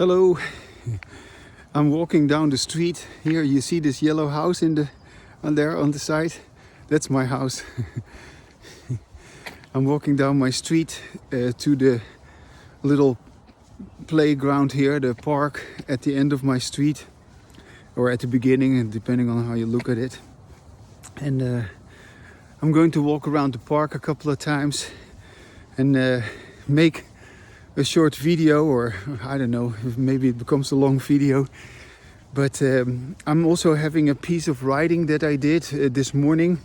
Hello, I'm walking down the street. Here you see this yellow house on there on the side. That's my house. I'm walking down my street to the little playground here, the park at the end of my street, or at the beginning, and depending on how you look at it. And I'm going to walk around the park a couple of times and make a short video, or I don't know, maybe it becomes a long video. But I'm also having a piece of writing that I did this morning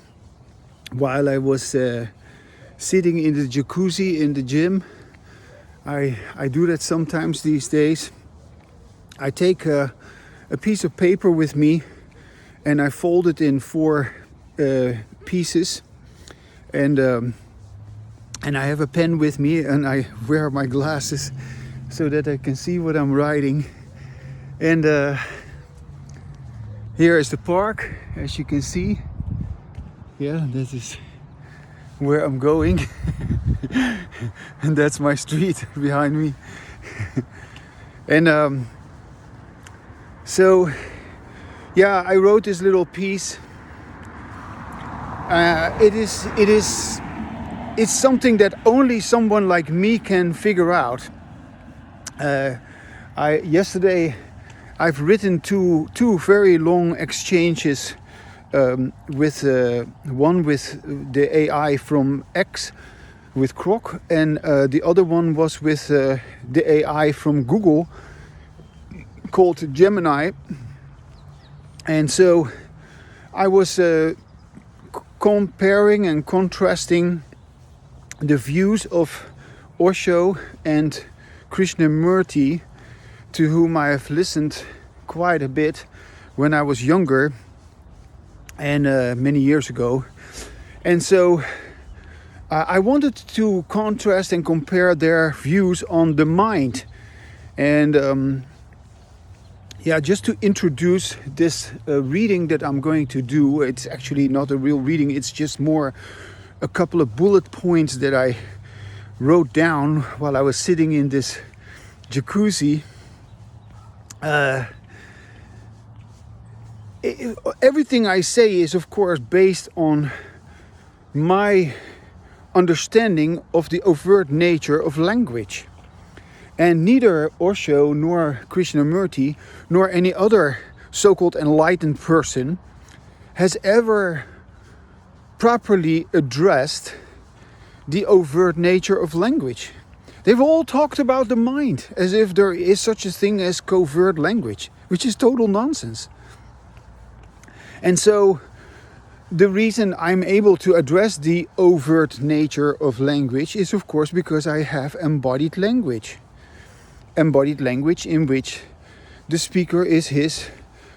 while I was sitting in the jacuzzi in the gym. I do that sometimes these days. I take a piece of paper with me and I fold it in 4 pieces, and I have a pen with me, and I wear my glasses so that I can see what I'm writing. And here is the park, as you can see. Yeah, this is where I'm going. And that's my street behind me. And so yeah, I wrote this little piece. It's something that only someone like me can figure out. Yesterday I've written two very long exchanges, with one with the AI from X, with Croc, and the other one was with the AI from Google called Gemini. And so I was comparing and contrasting the views of Osho and Krishnamurti, to whom I have listened quite a bit when I was younger and many years ago. And so I wanted to contrast and compare their views on the mind. And just to introduce this reading that I'm going to do, it's actually not a real reading, it's just more a couple of bullet points that I wrote down while I was sitting in this jacuzzi. Everything I say is, of course, based on my understanding of the overt nature of language. And neither Osho nor Krishnamurti nor any other so-called enlightened person has ever properly addressed the overt nature of language. They've all talked about the mind as if there is such a thing as covert language, which is total nonsense. And so the reason I'm able to address the overt nature of language is, of course, because I have embodied language. Embodied language in which the speaker is his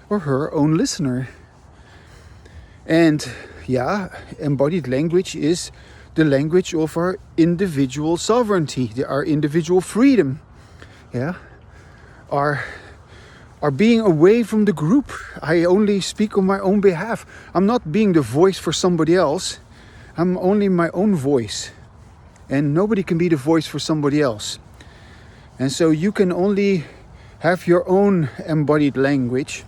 or her own listener. And embodied language is the language of our individual sovereignty, our individual freedom. Our being away from the group. I only speak on my own behalf. I'm not being the voice for somebody else. I'm only my own voice. And nobody can be the voice for somebody else. And so you can only have your own embodied language.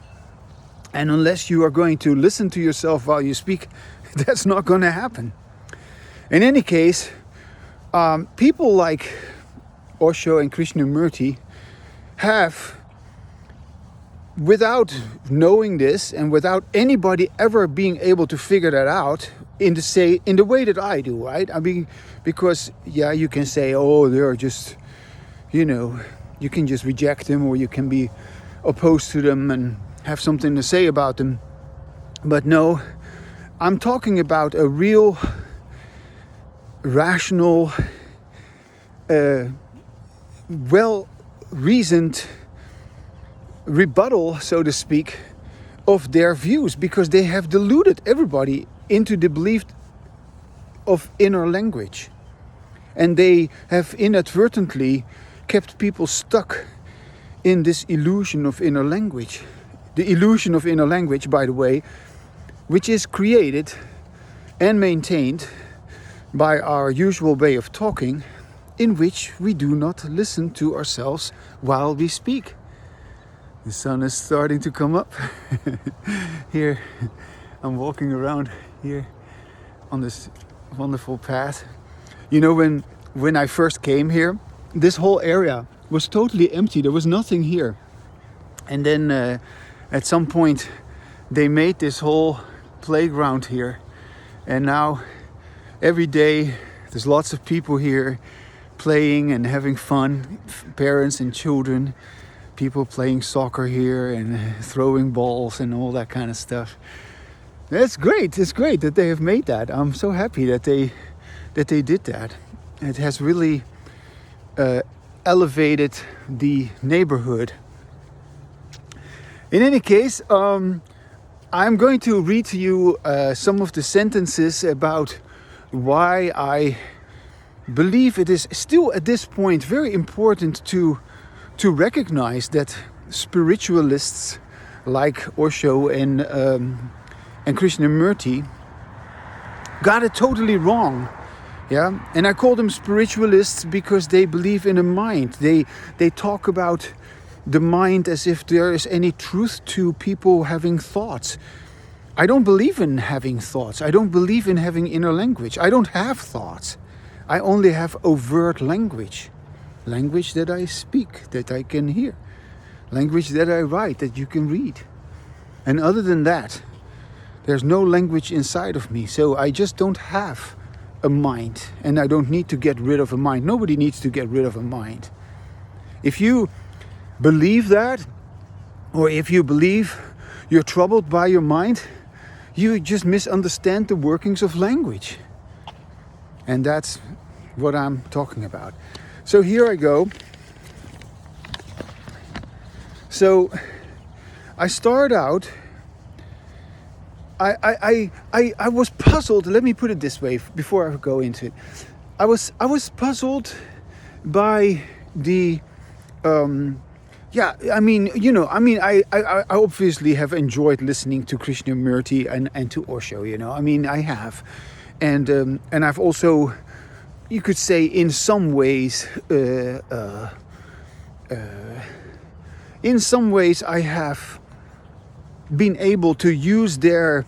And unless you are going to listen to yourself while you speak, that's not going to happen. In any case, people like Osho and Krishnamurti have, without knowing this and without anybody ever being able to figure that out in the way that I do, right? I mean, because you can say, oh, they're just, you can just reject them, or you can be opposed to them and have something to say about them. But no, I'm talking about a real rational, well-reasoned rebuttal, so to speak, of their views, because they have deluded everybody into the belief of inner language. And they have inadvertently kept people stuck in this illusion of inner language. The illusion of inner language, by the way, which is created and maintained by our usual way of talking, in which we do not listen to ourselves while we speak. The sun is starting to come up. Here, I'm walking around here on this wonderful path. You know, when I first came here, this whole area was totally empty. There was nothing here. And then at some point they made this whole playground here. And now every day there's lots of people here playing and having fun, parents and children, people playing soccer here and throwing balls and all that kind of stuff. It's great. It's great that they have made that. I'm so happy that they did that. It has really elevated the neighborhood. In any case, I'm going to read to you some of the sentences about why I believe it is still at this point very important to recognize that spiritualists like Osho and Krishnamurti got it totally wrong. Yeah, and I call them spiritualists because they believe in a mind. They talk about the mind as if there is any truth to people having thoughts. I don't believe in having thoughts. I don't believe in having inner language. I don't have thoughts. I only have overt language. Language that I speak, that I can hear. Language that I write, that you can read. And other than that, there's no language inside of me. So I just don't have a mind. And I don't need to get rid of a mind. Nobody needs to get rid of a mind. If you believe that, or if you believe you're troubled by your mind, you just misunderstand the workings of language. And that's what I'm talking about. So here I go. So I start out, I was puzzled, let me put it this way before I go into it. I was puzzled by the I obviously have enjoyed listening to Krishnamurti and to Osho, I have. And I've also, you could say, in some ways I have been able to use their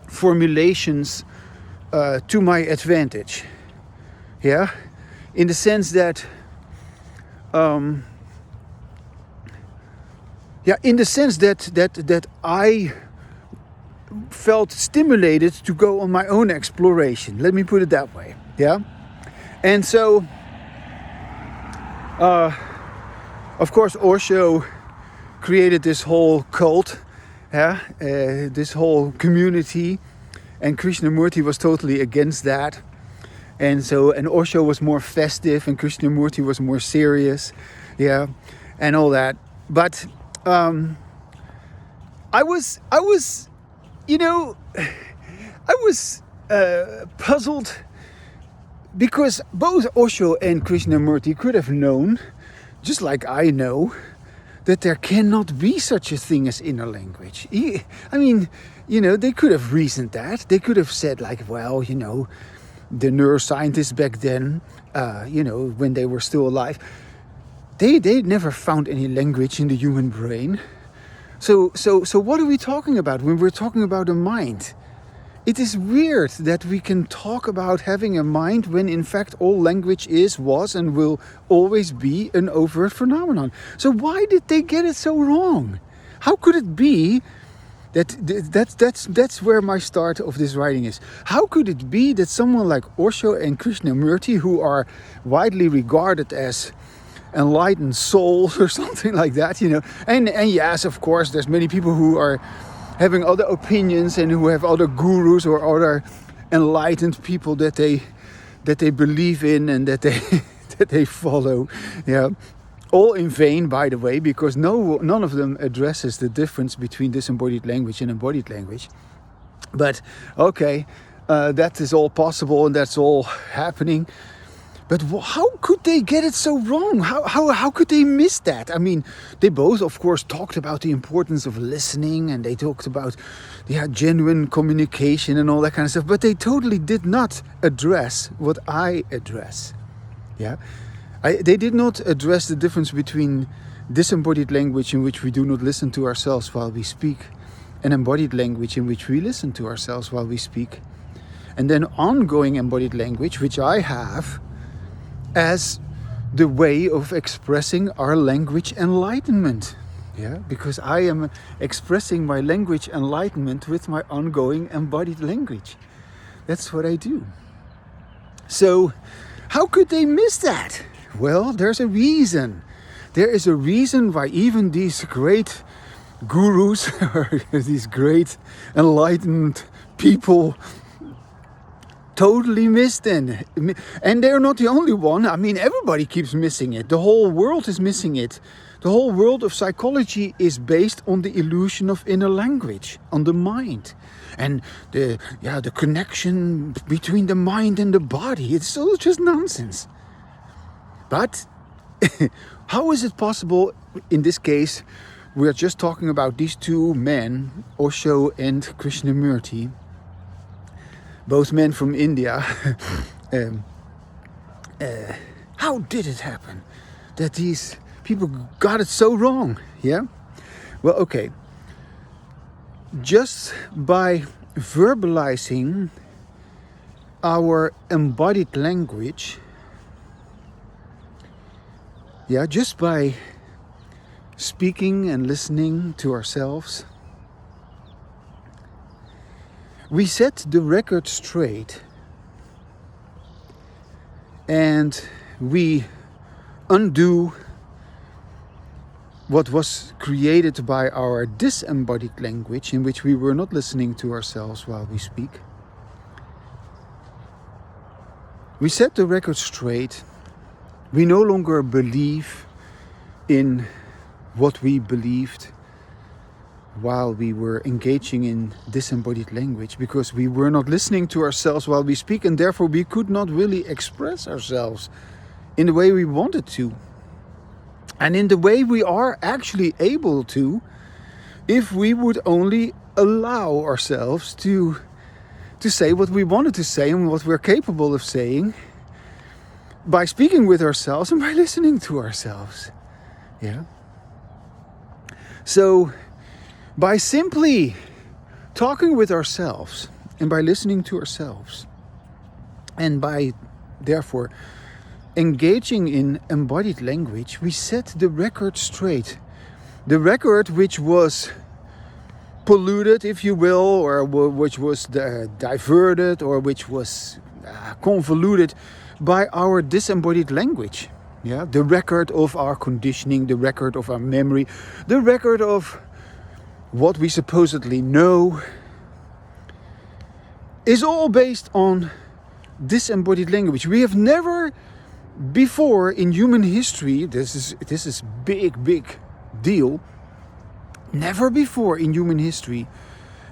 formulations to my advantage. Yeah, in the sense that that I felt stimulated to go on my own exploration. Let me put it that way. Yeah, and so of course Osho created this whole cult, this whole community, and Krishnamurti was totally against that. And Osho was more festive and Krishnamurti was more serious, yeah, and all that. But I was puzzled because both Osho and Krishnamurti could have known, just like I know, that there cannot be such a thing as inner language. I mean, they could have reasoned that. They could have said like, well, the neuroscientists back then, when they were still alive, they never found any language in the human brain. So what are we talking about when we're talking about a mind? It is weird that we can talk about having a mind when in fact all language was and will always be an overt phenomenon. So why did they get it so wrong? How could it be that's where my start of this writing is. How could it be that someone like Osho and Krishnamurti, who are widely regarded as enlightened souls or something like that, and yes, of course, there's many people who are having other opinions and who have other gurus or other enlightened people that they believe in and that they follow, all in vain, by the way, because none of them addresses the difference between disembodied language and embodied language. But okay, that is all possible and that's all happening. But how could they get it so wrong? How could they miss that? I mean, they both, of course, talked about the importance of listening and they talked about genuine communication and all that kind of stuff. But they totally did not address what I address. Yeah, They did not address the difference between disembodied language in which we do not listen to ourselves while we speak, and embodied language in which we listen to ourselves while we speak. And then ongoing embodied language, which I have as the way of expressing our language enlightenment. Yeah, because I am expressing my language enlightenment with my ongoing embodied language. That's what I do. So, how could they miss that? Well, there's a reason. There is a reason why even these great gurus or these great enlightened people totally missed it. And they're not the only one. I mean, everybody keeps missing it. The whole world is missing it. The whole world of psychology is based on the illusion of inner language, on the mind. And the connection between the mind and the body. It's all just nonsense. But how is it possible, in this case, we are just talking about these two men, Osho and Krishnamurti, both men from India. How did it happen that these people got it so wrong? Yeah? Well, okay. Just by verbalizing our embodied language, just by speaking and listening to ourselves, we set the record straight and we undo what was created by our disembodied language, in which we were not listening to ourselves while we speak. We set the record straight. We no longer believe in what we believed while we were engaging in disembodied language, because we were not listening to ourselves while we speak, and therefore we could not really express ourselves in the way we wanted to. And in the way we are actually able to, if we would only allow ourselves to say what we wanted to say and what we're capable of saying, by speaking with ourselves and by listening to ourselves. Yeah. So, by simply talking with ourselves and by listening to ourselves, and by therefore engaging in embodied language, we set the record straight. The record which was polluted, if you will, or which was diverted, or which was convoluted by our disembodied language. Yeah, the record of our conditioning, the record of our memory, the record of what we supposedly know, is all based on disembodied language. We have never before in human history, this is big deal, never before in human history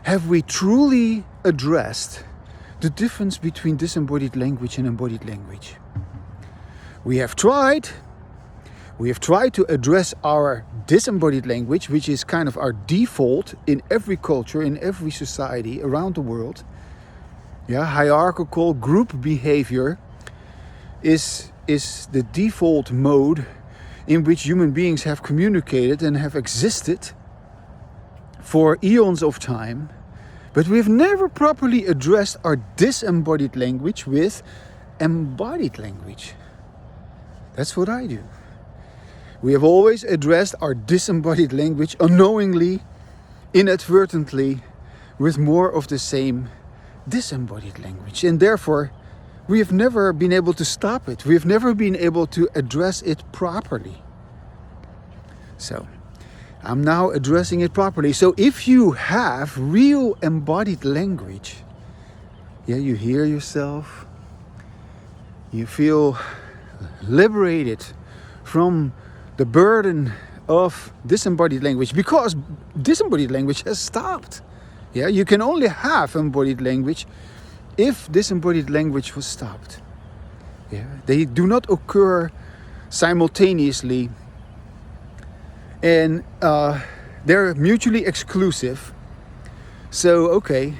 have we truly addressed the difference between disembodied language and embodied language. We have tried to address our disembodied language, which is kind of our default in every culture, in every society around the world. Yeah, hierarchical group behavior is the default mode in which human beings have communicated and have existed for eons of time. But we have never properly addressed our disembodied language with embodied language. That's what I do. We have always addressed our disembodied language unknowingly, inadvertently, with more of the same disembodied language. And therefore, we have never been able to stop it. We have never been able to address it properly. So, I'm now addressing it properly. So if you have real embodied language, you hear yourself, you feel liberated from the burden of disembodied language, because disembodied language has stopped. You can only have embodied language if disembodied language was stopped. They do not occur simultaneously, and they're mutually exclusive. So, okay,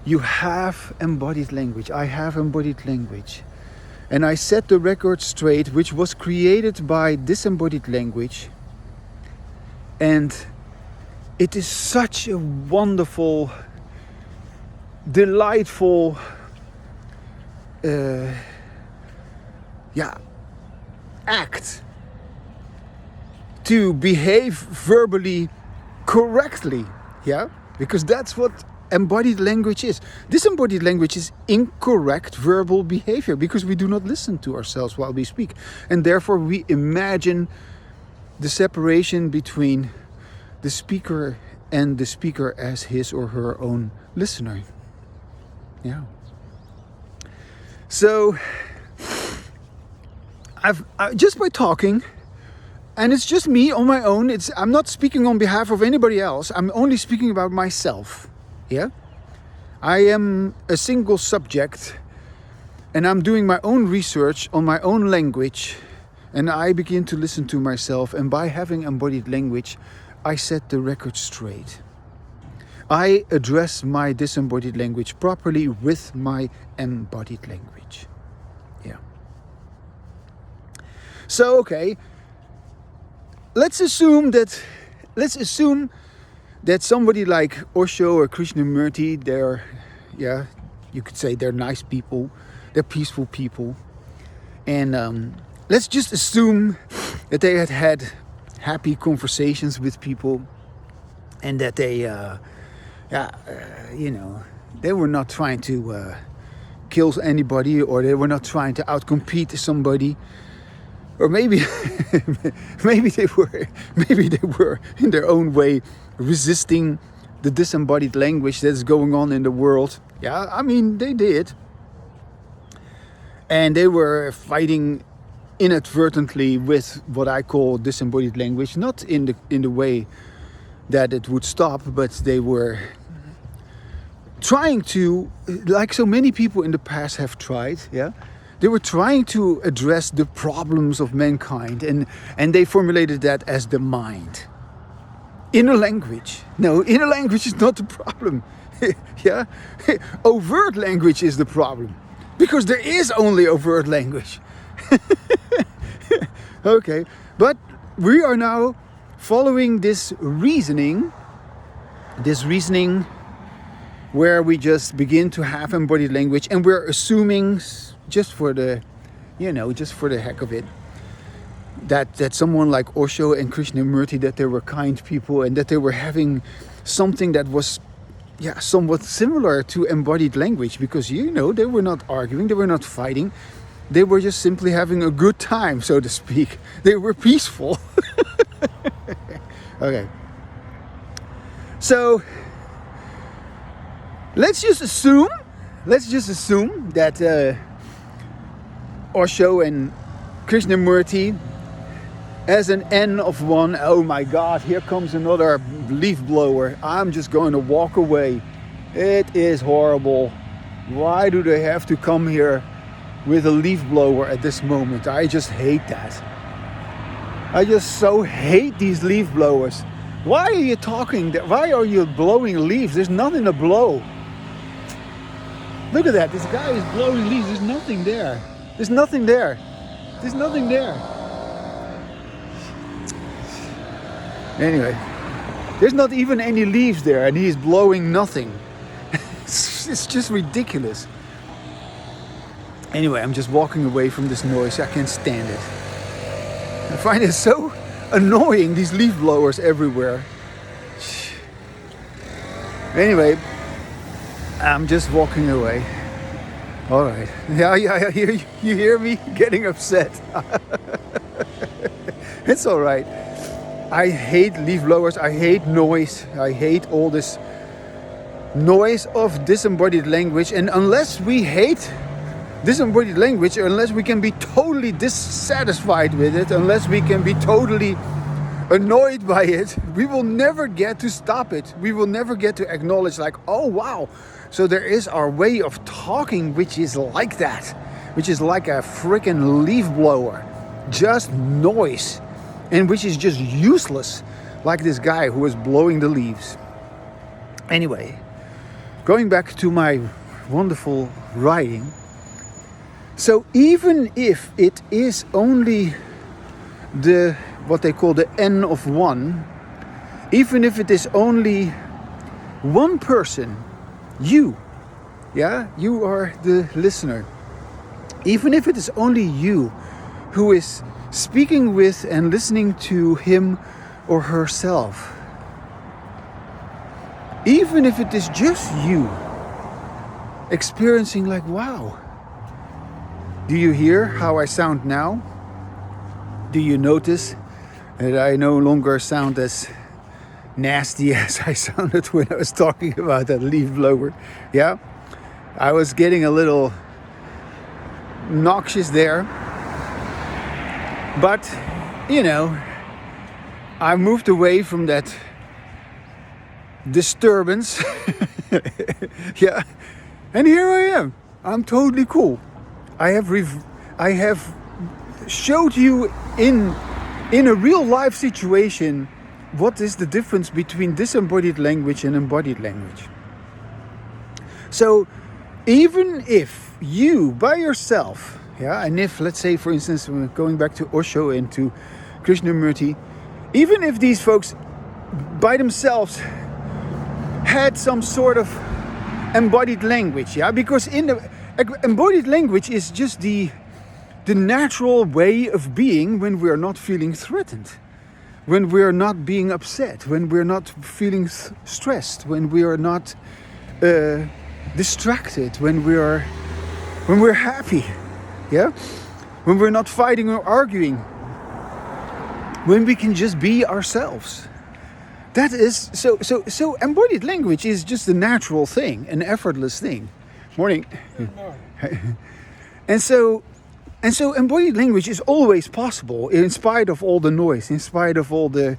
you have embodied language. I have embodied language. And I set the record straight, which was created by disembodied language. And it is such a wonderful, delightful, act to behave verbally correctly, because that's what embodied language is. Disembodied language is incorrect verbal behavior because we do not listen to ourselves while we speak, and therefore we imagine the separation between the speaker and the speaker as his or her own listener. So I just by talking, and it's just me on my own. I'm not speaking on behalf of anybody else. I'm only speaking about myself. I am a single subject, and I'm doing my own research on my own language, and I begin to listen to myself, and by having embodied language, I set the record straight. I address my disembodied language properly with my embodied language. So, okay, let's assume that somebody like Osho or Krishnamurti, you could say they're nice people, they're peaceful people, and let's just assume that they had happy conversations with people, and that they, they were not trying to kill anybody, or they were not trying to outcompete somebody. Or maybe they were in their own way resisting the disembodied language that's going on in the world. They did. And they were fighting inadvertently with what I call disembodied language, not in the way that it would stop, but they were trying to, like so many people in the past have tried, they were trying to address the problems of mankind, and they formulated that as the mind. Inner language. No, inner language is not the problem. Overt language is the problem. Because there is only overt language. Okay, but we are now following this reasoning where we just begin to have embodied language, and we're assuming, just for the heck of it, that someone like Osho and Krishnamurti, that they were kind people, and that they were having something that was somewhat similar to embodied language, because they were not arguing, they were not fighting, they were just simply having a good time, so to speak. They were peaceful. Okay, so let's just assume that Osho and Krishnamurti, as an N of one, oh my God, here comes another leaf blower. I'm just going to walk away. It is horrible. Why do they have to come here with a leaf blower at this moment? I just hate that. I just so hate these leaf blowers. Why are you talking? Why are you blowing leaves? There's nothing to blow. Look at that. This guy is blowing leaves. There's nothing there. There's nothing there. There's nothing there. Anyway, there's not even any leaves there, and he's blowing nothing. It's just ridiculous. Anyway, I'm just walking away from this noise. I can't stand it. I find it so annoying, these leaf blowers everywhere. Anyway, I'm just walking away. All right. Yeah, you hear me getting upset. It's all right. I hate leaf blowers. I hate noise. I hate all this noise of disembodied language. And unless we hate disembodied language, or unless we can be totally dissatisfied with it, unless we can be totally annoyed by it, we will never get to stop it. We will never get to acknowledge, like, oh wow, so there is our way of talking which is like that, which is like a freaking leaf blower, just noise, and which is just useless, like this guy who was blowing the leaves. Anyway, going back to my wonderful writing. So even if it is only what they call the N of one, even if it is only one person, you are the listener, even if it is only you who is speaking with and listening to him or herself, even if it is just you experiencing like, wow, do you hear how I sound now? Do you notice that I no longer sound as nasty as I sounded when I was talking about that leaf blower? Yeah, I was getting a little noxious there, but I moved away from that disturbance. Yeah, and here I am. I'm totally cool. I have showed you in a real life situation what is the difference between disembodied language and embodied language. So even if you by yourself, and if, let's say, for instance, we're going back to Osho and to Krishnamurti, even if these folks by themselves had some sort of embodied language, because in the embodied language is just the natural way of being when we are not feeling threatened, when we are not being upset, when we're not feeling stressed, when we are not distracted, when we're happy, when we're not fighting or arguing, when we can just be ourselves. That is so embodied language is just a natural thing, an effortless thing. Morning. Good morning. And so embodied language is always possible in spite of all the noise, in spite of all the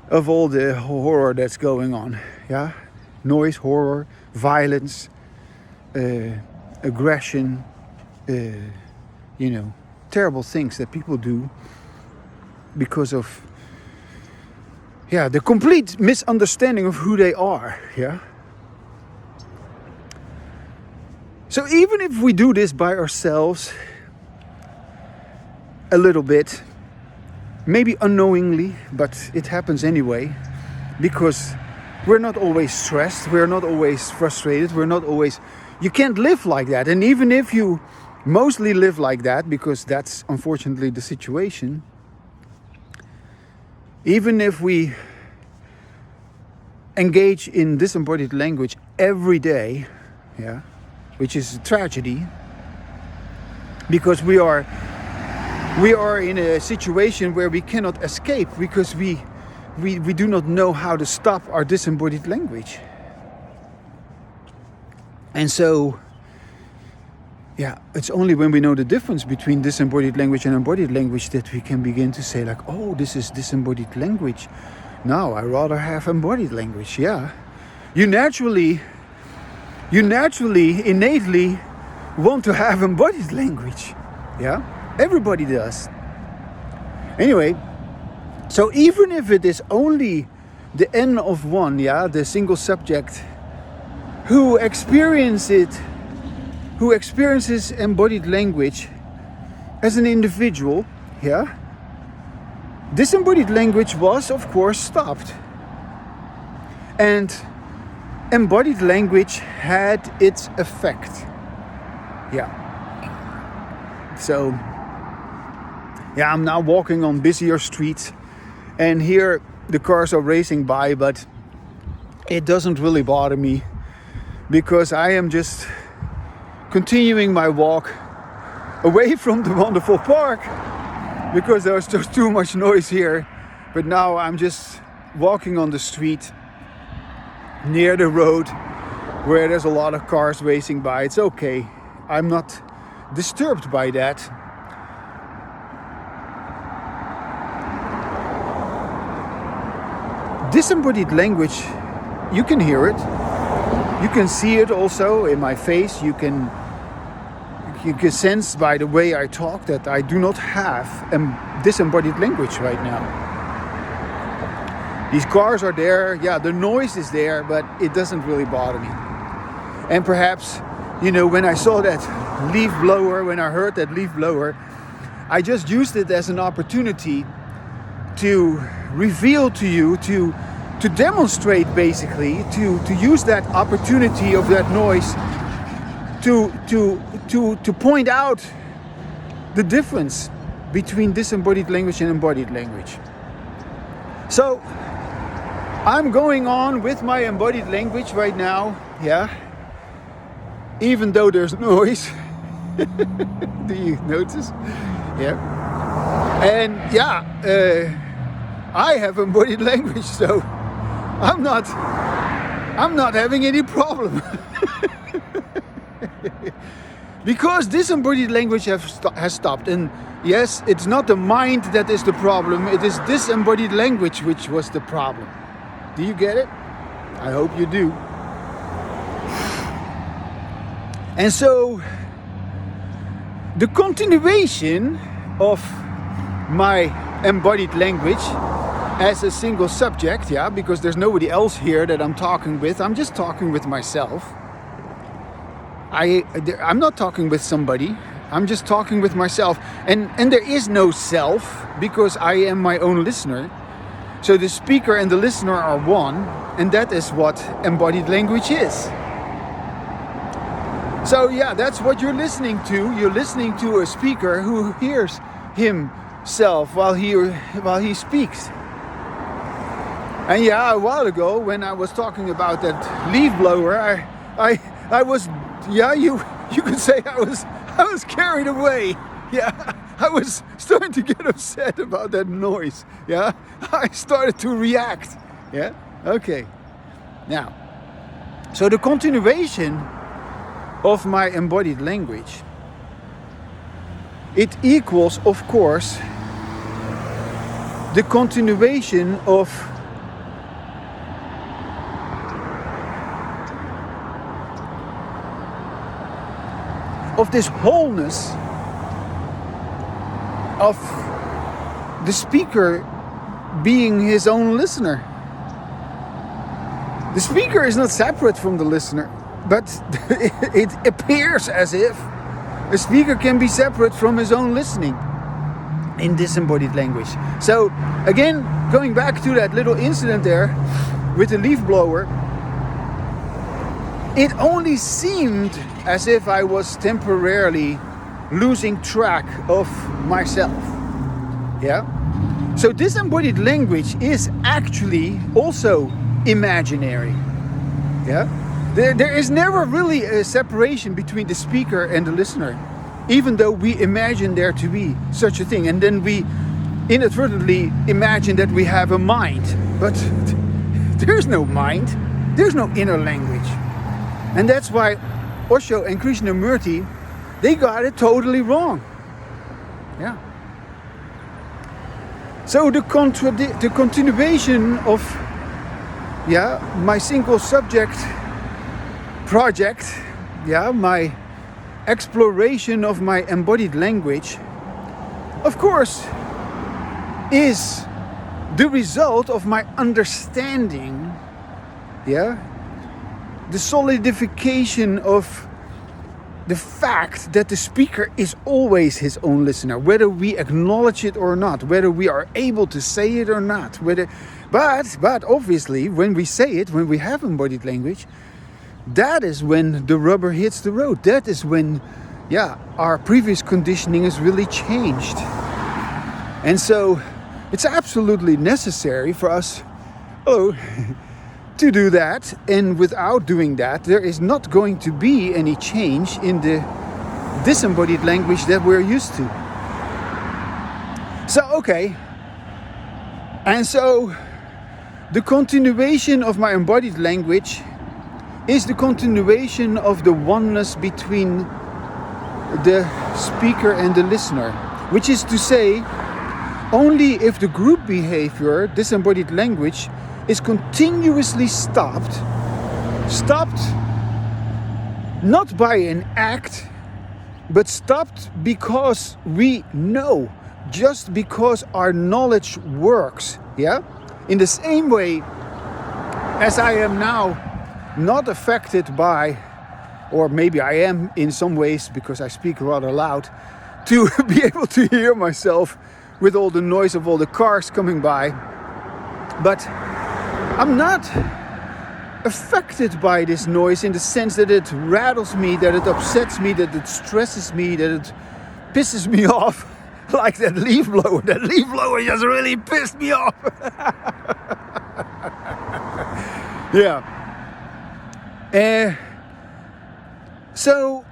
horror that's going on. Noise, horror, violence, aggression, terrible things that people do because of the complete misunderstanding of who they are. So even if we do this by ourselves a little bit, maybe unknowingly, but it happens anyway, because we're not always stressed, we're not always frustrated, you can't live like that. And even if you mostly live like that, because that's unfortunately the situation, even if we engage in disembodied language every day, which is a tragedy, because we are in a situation where we cannot escape because we do not know how to stop our disembodied language. And so it's only when we know the difference between disembodied language and embodied language that we can begin to say like, oh, this is disembodied language. No, I rather have embodied language. You naturally, innately want to have embodied language. Everybody does. Anyway, so even if it is only the N of one, the single subject who experiences embodied language as an individual, disembodied language was, of course, stopped. And embodied language had its effect. So, I'm now walking on busier streets, and here the cars are racing by, but it doesn't really bother me because I am just continuing my walk away from the wonderful park because there's just too much noise here. But now I'm just walking on the street near the road where there's a lot of cars racing by. It's okay. I'm not disturbed by that. Disembodied language, you can hear it. You can see it also in my face. You can sense by the way I talk that I do not have disembodied language right now. These cars are there, the noise is there, but it doesn't really bother me. And perhaps, when I saw that leaf blower, when I heard that leaf blower, I just used it as an opportunity to reveal to you, to demonstrate basically, to use that opportunity of that noise to point out the difference between disembodied language and embodied language. So I'm going on with my embodied language right now, yeah, even though there's noise. Do you notice? Yeah. And yeah, I have embodied language, so I'm not having any problem. Because disembodied language has stopped. And yes, it's not the mind that is the problem, it is disembodied language which was the problem. Do you get it? I hope you do. And so the continuation of my embodied language as a single subject, yeah, because there's nobody else here that I'm talking with, I'm just talking with myself. I'm not talking with somebody, I'm just talking with myself. And there is no self, because I am my own listener. So the speaker and the listener are one, and that is what embodied language is. So yeah, that's what you're listening to. You're listening to a speaker who hears himself while he speaks. And yeah, a while ago when I was talking about that leaf blower, I was, yeah, you could say I was carried away. Yeah, I was starting to get upset about that noise. Yeah, I started to react. Yeah, okay. Now, so the continuation of my embodied language, it equals, of course, the continuation of this wholeness of the speaker being his own listener. The speaker is not separate from the listener, but it appears as if a speaker can be separate from his own listening in disembodied language. So again, going back to that little incident there with the leaf blower, it only seemed as if I was temporarily losing track of myself. Yeah? So disembodied language is actually also imaginary. Yeah? There is never really a separation between the speaker and the listener, even though we imagine there to be such a thing, and then we inadvertently imagine that we have a mind. But there's no mind, there's no inner language. And that's why Osho and Krishnamurti, they got it totally wrong. Yeah. So the continuation of my single subject project, my exploration of my embodied language, of course, is the result of my understanding, the solidification of the fact that the speaker is always his own listener, whether we acknowledge it or not, whether we are able to say it or not, but obviously when we say it, when we have embodied language, that is when the rubber hits the road. That is when our previous conditioning is really changed. And so it's absolutely necessary for us to do that, and without doing that, there is not going to be any change in the disembodied language that we're used to. So, okay. And so, the continuation of my embodied language is the continuation of the oneness between the speaker and the listener. Which is to say, only if the group behavior, disembodied language, is continuously stopped not by an act, but stopped because we know, just because our knowledge works, in the same way as I am now not affected by or maybe I am in some ways because I speak rather loud, to be able to hear myself with all the noise of all the cars coming by. But I'm not affected by this noise in the sense that it rattles me, that it upsets me, that it stresses me, that it pisses me off. Like that leaf blower. That leaf blower just really pissed me off. Yeah. So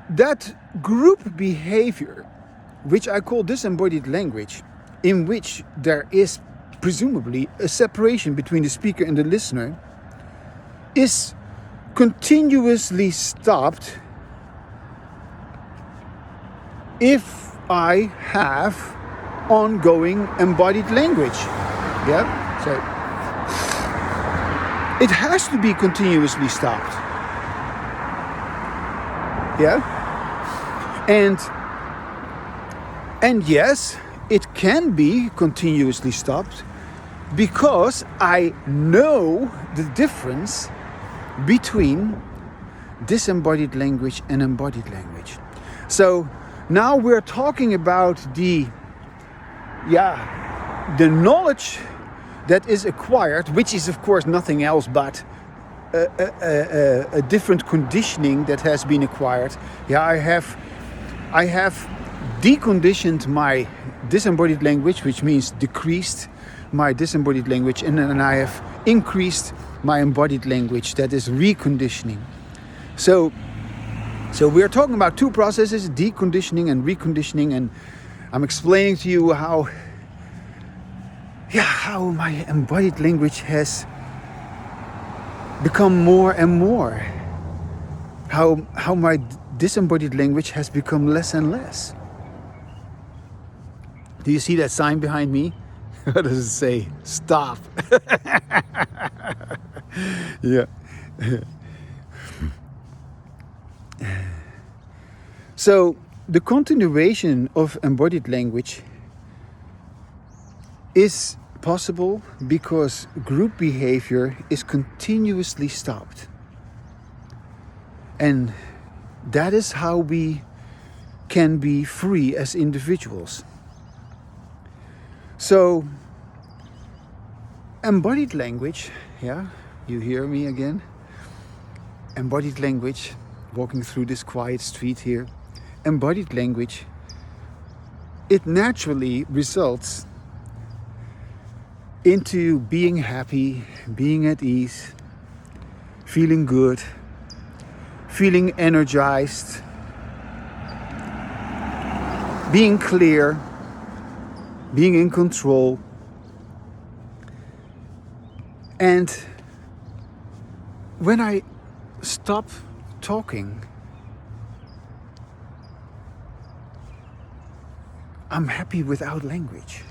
that group behavior, which I call disembodied language, in which there is presumably a separation between the speaker and the listener, is continuously stopped if I have ongoing embodied language. Yeah, so it has to be continuously stopped. Yeah, and yes, it can be continuously stopped because I know the difference between disembodied language and embodied language. So now we're talking about the knowledge that is acquired, which is of course nothing else but a different conditioning that has been acquired. Yeah, I have deconditioned my disembodied language, which means decreased my disembodied language, and then I have increased my embodied language, that is reconditioning. So we're talking about two processes, deconditioning and reconditioning, and I'm explaining to you how my embodied language has become more and more. How my disembodied language has become less and less. Do you see that sign behind me? What does it say? Stop. Yeah. So the continuation of embodied language is possible because group behavior is continuously stopped. And that is how we can be free as individuals. So embodied language, yeah, you hear me again? Embodied language, walking through this quiet street here. Embodied language, it naturally results into being happy, being at ease, feeling good, feeling energized, being clear, being in control. And when I stop talking, I'm happy without language.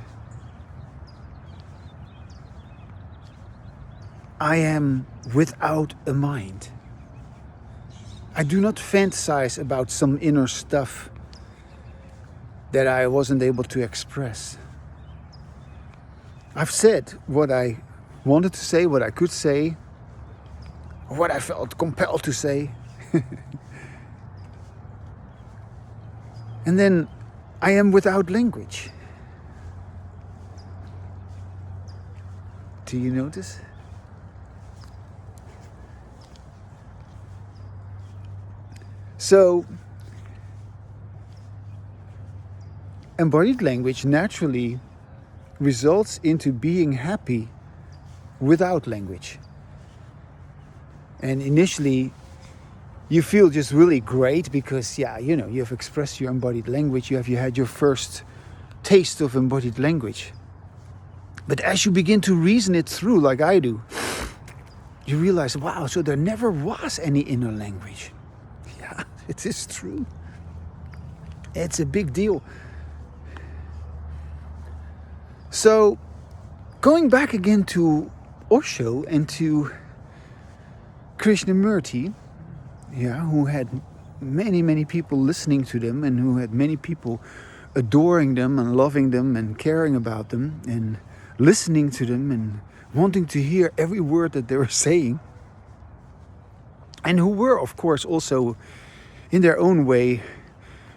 I am without a mind. I do not fantasize about some inner stuff that I wasn't able to express. I've said what I wanted to say, what I could say, or what I felt compelled to say. And then I am without language. Do you notice? So, embodied language naturally results into being happy without language. And initially, you feel just really great because, you've expressed your embodied language, you had your first taste of embodied language. But as you begin to reason it through, like I do, you realize, wow, so there never was any inner language. Yeah, it is true. It's a big deal. So, going back again to Osho and to Krishnamurti, who had many, many people listening to them and who had many people adoring them and loving them and caring about them and listening to them and wanting to hear every word that they were saying. and who were, of course, also in their own way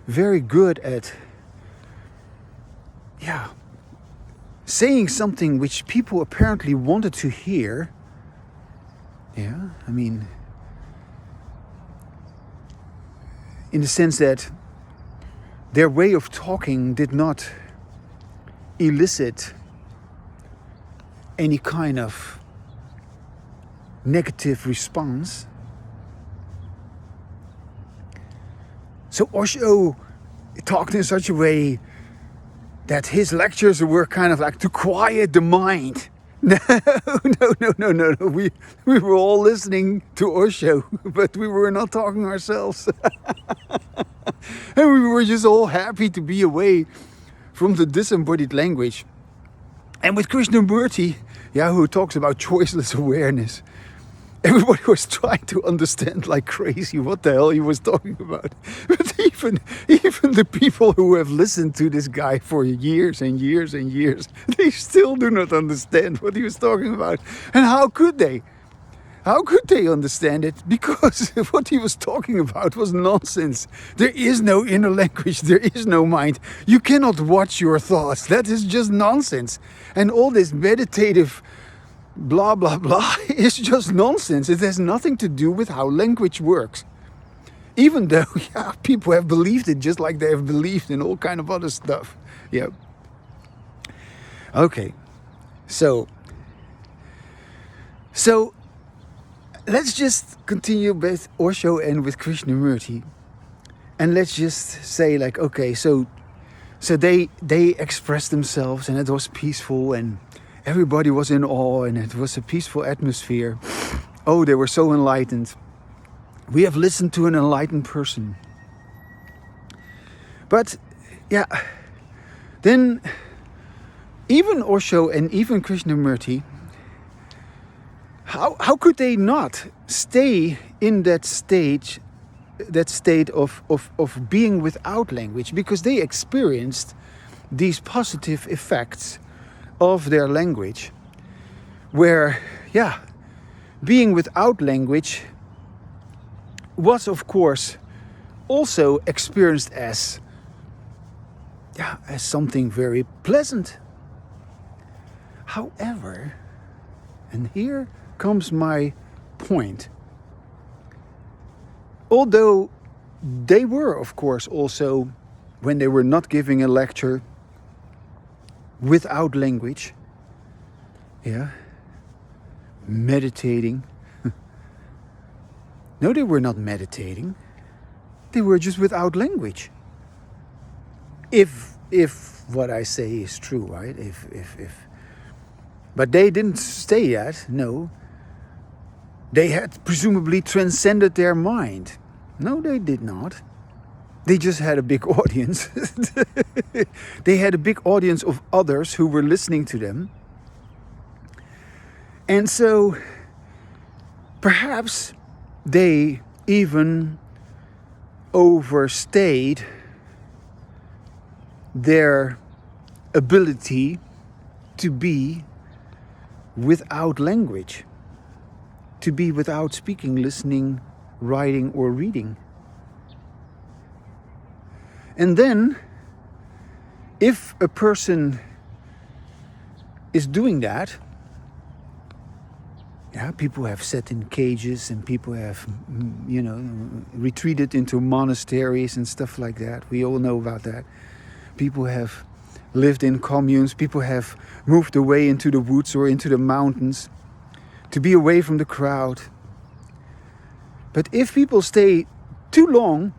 very good at saying something which people apparently wanted to hear. Yeah, I mean, in the sense that their way of talking did not elicit any kind of negative response. So Osho talked in such a way that his lectures were kind of like to quiet the mind. No. We were all listening to Osho, but we were not talking ourselves. And we were just all happy to be away from the disembodied language. And with Krishnamurti, who talks about choiceless awareness, everybody was trying to understand like crazy what the hell he was talking about. But even the people who have listened to this guy for years and years and years, they still do not understand what he was talking about. And how could they? How could they understand it? Because what he was talking about was nonsense. There is no inner language. There is no mind. You cannot watch your thoughts. That is just nonsense. And all this meditative blah, blah, blah is just nonsense. It has nothing to do with how language works. Even though, people have believed it just like they have believed in all kind of other stuff. Yeah. Okay. So let's just continue with Osho and with Krishnamurti. And let's just say like, okay, so they expressed themselves and it was peaceful and everybody was in awe and it was a peaceful atmosphere. Oh, they were so enlightened. We have listened to an enlightened person. But then even Osho and even Krishnamurti, how could they not stay in that state of being without language? Because they experienced these positive effects of their language, where being without language was of course also experienced as something very pleasant. However, and here comes my point, although they were of course also, when they were not giving a lecture, without language, meditating. No, they were not meditating. They were just without language. If what I say is true, right? If but they didn't stay yet. No. They had presumably transcended their mind. No, they did not. They just had a big audience. They had a big audience of others who were listening to them. And so perhaps they even overstayed their ability to be without language, to be without speaking, listening, writing, or reading. And then, if a person is doing that, people have sat in cages and people have, retreated into monasteries and stuff like that. We all know about that. People have lived in communes. People have moved away into the woods or into the mountains to be away from the crowd. But if people stay too long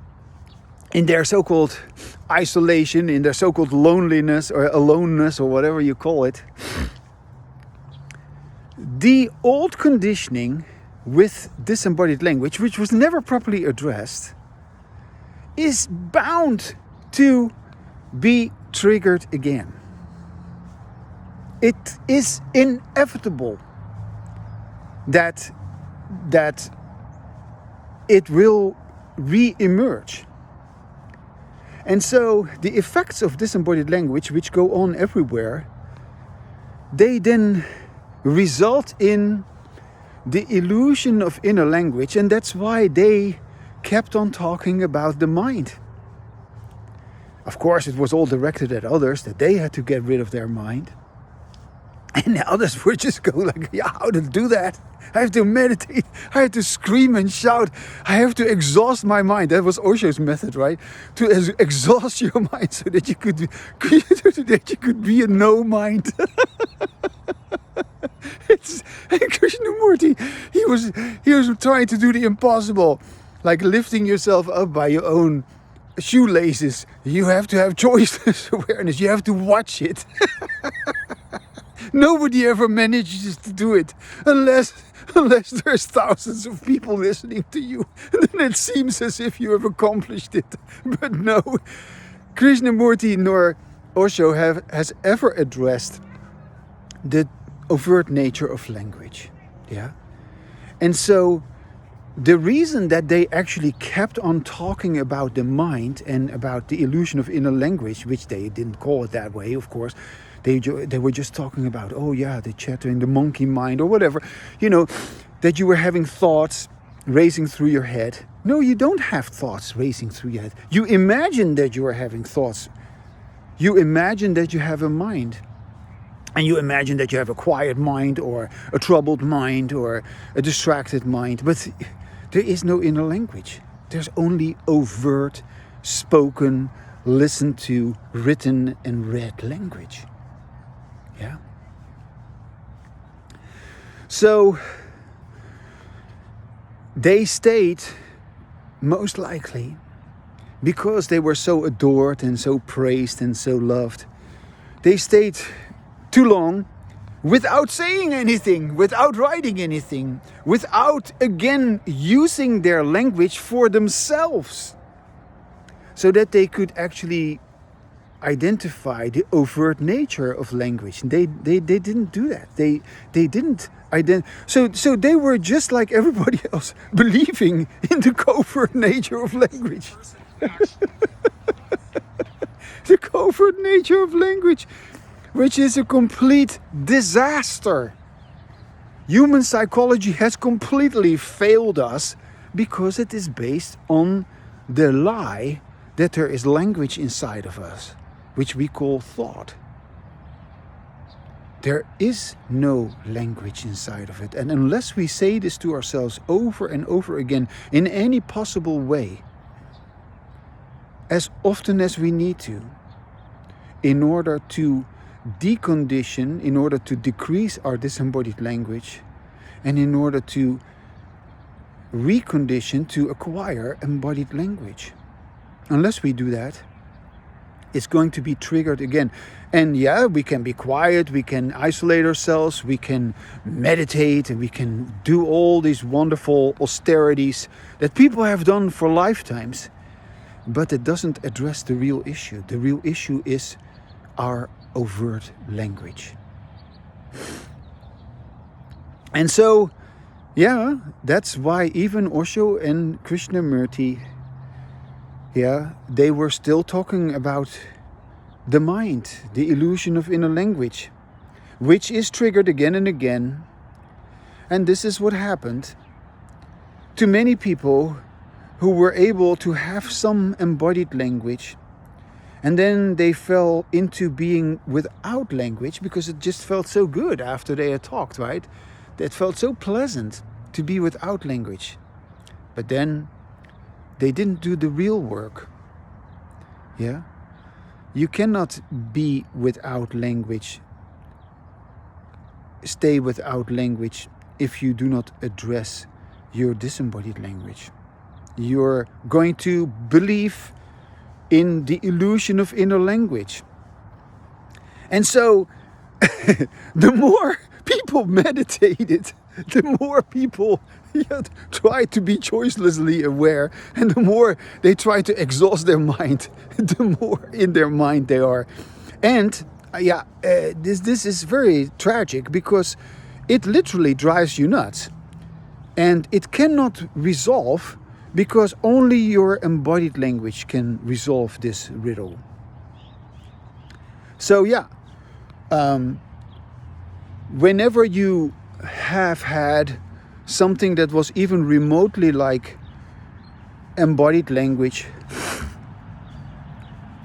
in their so-called isolation, in their so-called loneliness or aloneness or whatever you call it, the old conditioning with disembodied language, which was never properly addressed, is bound to be triggered again. It is inevitable that it will re-emerge. And so the effects of disembodied language, which go on everywhere, they then result in the illusion of inner language, and that's why they kept on talking about the mind. Of course, it was all directed at others, that they had to get rid of their mind. And the others were just going like, yeah, how to do that? I have to meditate. I have to scream and shout. I have to exhaust my mind. That was Osho's method, right? To exhaust your mind so that you could be a no mind. And Krishnamurti, he was trying to do the impossible, like lifting yourself up by your own shoelaces. You have to have choiceless awareness. You have to watch it. Nobody ever manages to do it unless there's thousands of people listening to you. And then it seems as if you have accomplished it. But no, Krishnamurti nor Osho has ever addressed the overt nature of language. Yeah? And so the reason that they actually kept on talking about the mind and about the illusion of inner language, which they didn't call it that way, of course, they were just talking about, oh yeah, the chattering, the monkey mind or whatever, that you were having thoughts racing through your head. No, you don't have thoughts racing through your head. You imagine that you are having thoughts. You imagine that you have a mind. And you imagine that you have a quiet mind or a troubled mind or a distracted mind. But there is no inner language. There's only overt, spoken, listened to, written and read language. Yeah. So they stayed, most likely, because they were so adored and so praised and so loved. They stayed too long without saying anything, without writing anything, without again using their language for themselves, so that they could actually identify the overt nature of language. They didn't do that. They didn't so they were just like everybody else, believing in the covert nature of language. The covert nature of language, which is a complete disaster. Human psychology has completely failed us because it is based on the lie that there is language inside of us, which we call thought. There is no language inside of it. And unless we say this to ourselves over and over again in any possible way, as often as we need to, in order to decondition, in order to decrease our disembodied language, and in order to recondition to acquire embodied language. Unless we do that, it's going to be triggered again. And yeah, we can be quiet, we can isolate ourselves, we can meditate, and we can do all these wonderful austerities that people have done for lifetimes. But it doesn't address the real issue. The real issue is our overt language. And so, yeah, that's why even Osho and Krishnamurti, they were still talking about the mind, the illusion of inner language, which is triggered again and again. And this is what happened to many people who were able to have some embodied language, and then they fell into being without language because it just felt so good after they had talked, right? It felt so pleasant to be without language. But then they didn't do the real work. Yeah? You cannot be without language, stay without language, if you do not address your disembodied language. You're going to believe in the illusion of inner language. And so, the more people meditated, the more people try to be choicelessly aware, and the more they try to exhaust their mind, the more in their mind they are. And this is very tragic because it literally drives you nuts. And it cannot resolve because only your embodied language can resolve this riddle. So whenever you have had something that was even remotely like embodied language,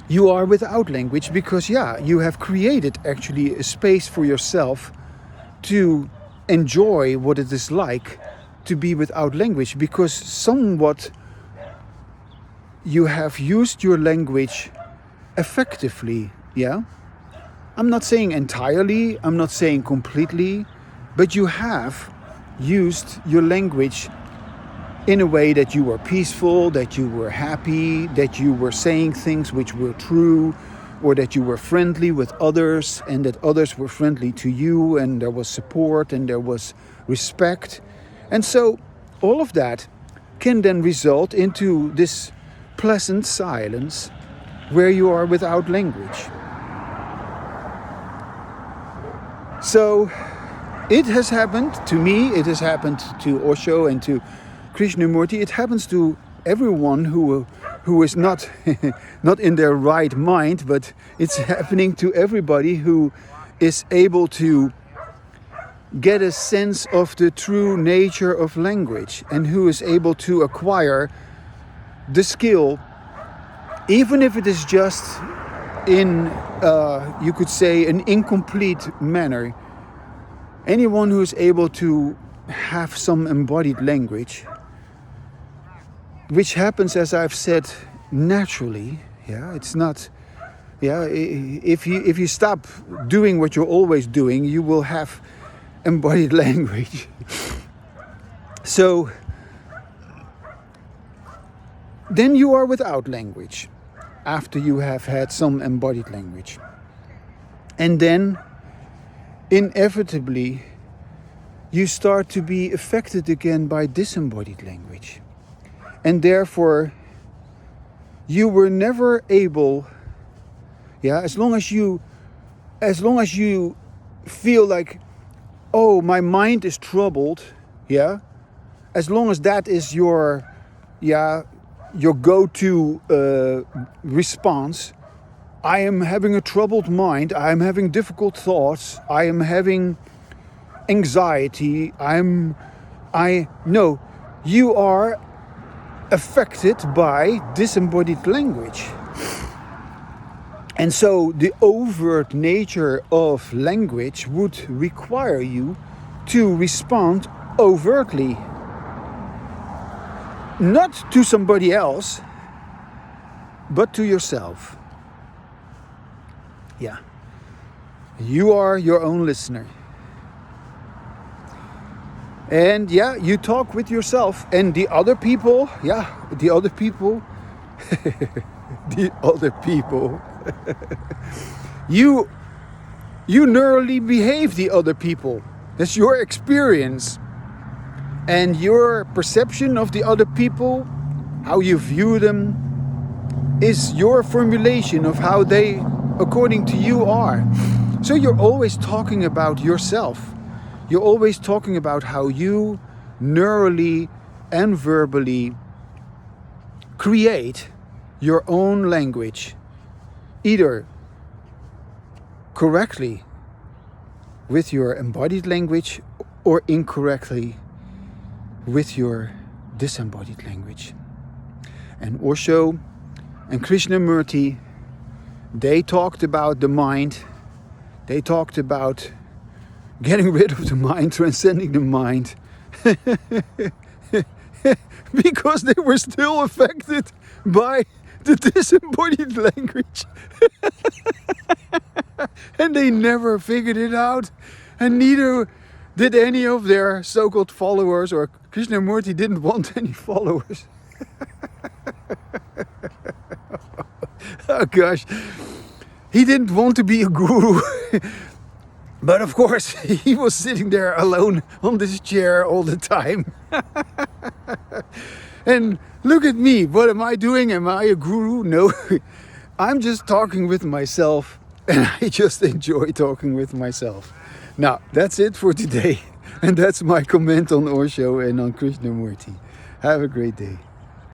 you are without language, because you have created actually a space for yourself to enjoy what it is like to be without language, because somewhat you have used your language effectively. I'm not saying entirely, I'm not saying completely, but you have used your language in a way that you were peaceful, that you were happy, that you were saying things which were true, or that you were friendly with others and that others were friendly to you, and there was support and there was respect. And so all of that can then result into this pleasant silence where you are without language. So it has happened to me, it has happened to Osho and to Krishnamurti. It happens to everyone who is not not in their right mind, but it's happening to everybody who is able to get a sense of the true nature of language, and who is able to acquire the skill, even if it is just in, you could say, an incomplete manner. Anyone who is able to have some embodied language, which happens, as I've said, naturally. It's not. If you stop doing what you're always doing, you will have embodied language. So then you are without language after you have had some embodied language, and then inevitably you start to be affected again by disembodied language. And therefore, you were never able, as long as you feel like, oh, my mind is troubled, as long as that is your go-to response, I am having a troubled mind, I am having difficult thoughts, I am having anxiety, no, you are affected by disembodied language. And so the overt nature of language would require you to respond overtly, not to somebody else, but to yourself. You are your own listener. And you talk with yourself, and the other people, the other people, you neurally behave the other people. That's your experience. And your perception of the other people, how you view them, is your formulation of how they, according to you, are. So you're always talking about yourself. You're always talking about how you neurally and verbally create your own language, either correctly with your embodied language or incorrectly with your disembodied language. And Osho and Krishnamurti, they talked about the mind. They talked about getting rid of the mind, transcending the mind, because they were still affected by the disembodied language. And they never figured it out, and neither did any of their so-called followers, or Krishnamurti didn't want any followers. Oh gosh, he didn't want to be a guru. But of course, he was sitting there alone on this chair all the time. And look at me, what am I doing? Am I a guru? No, I'm just talking with myself, and I just enjoy talking with myself. Now, that's it for today. And that's my comment on Osho and on Krishnamurti. Have a great day.